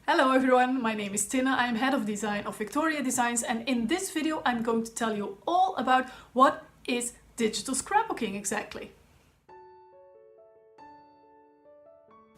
Hello everyone, my name is Tina, I'm Head of Design of VectoriaDesigns, and in this video I'm going to tell you all about what is digital scrapbooking exactly.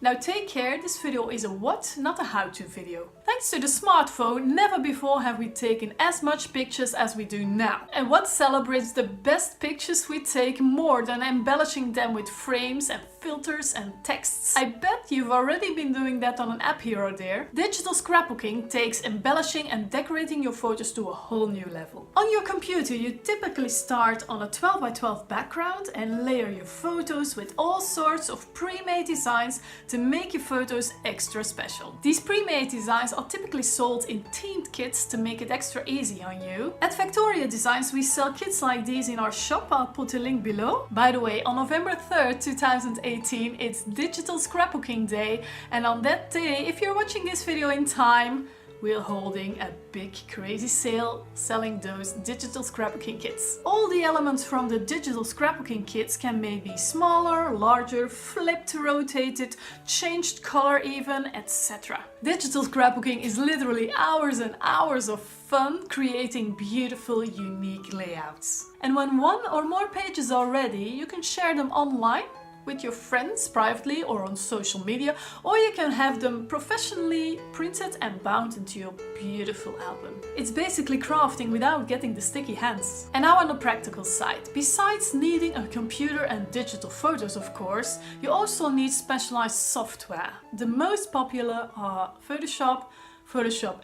Now take care, this video is a what, not a how-to video. Thanks to the smartphone, never before have we taken as much pictures as we do now. And what celebrates the best pictures we take more than embellishing them with frames and filters and texts? I bet you've already been doing that on an app here or there. Digital scrapbooking takes embellishing and decorating your photos to a whole new level. On your computer you typically start on a 12x12 background and layer your photos with all sorts of pre-made designs to make your photos extra special. These pre-made designs are typically sold in themed kits to make it extra easy on you. At VectoriaDesigns we sell kits like these in our shop, I'll put a link below. By the way, on November 3rd, 2018, it's Digital Scrapbooking Day, and on that day, if you're watching this video in time, we're holding a big crazy sale selling those digital scrapbooking kits. All the elements from the digital scrapbooking kits can maybe smaller, larger, flipped, rotated, changed color even, etc. Digital scrapbooking is literally hours and hours of fun creating beautiful, unique layouts. And when one or more pages are ready, you can share them online with your friends privately or on social media, or you can have them professionally printed and bound into your beautiful album. It's basically crafting without getting the sticky hands. And now on the practical side, besides needing a computer and digital photos of course, you also need specialized software. The most popular are Photoshop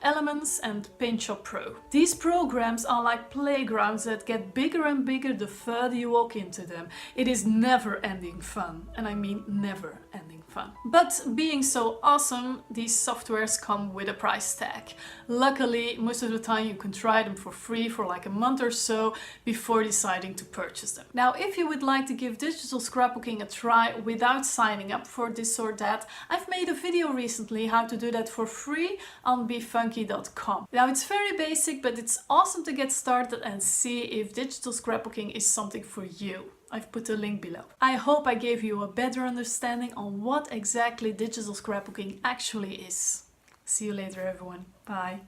Elements and PaintShop Pro. These programs are like playgrounds that get bigger and bigger the further you walk into them. It is never-ending fun, and I mean never-ending fun. But being so awesome, these softwares come with a price tag. Luckily, most of the time you can try them for free for like a month or so before deciding to purchase them. Now, if you would like to give digital scrapbooking a try without signing up for this or that, I've made a video recently how to do that for free on befunky.com. Now it's very basic, but it's awesome to get started and see if digital scrapbooking is something for you. I've put a link below. I hope I gave you a better understanding on what exactly digital scrapbooking actually is. See you later everyone. Bye.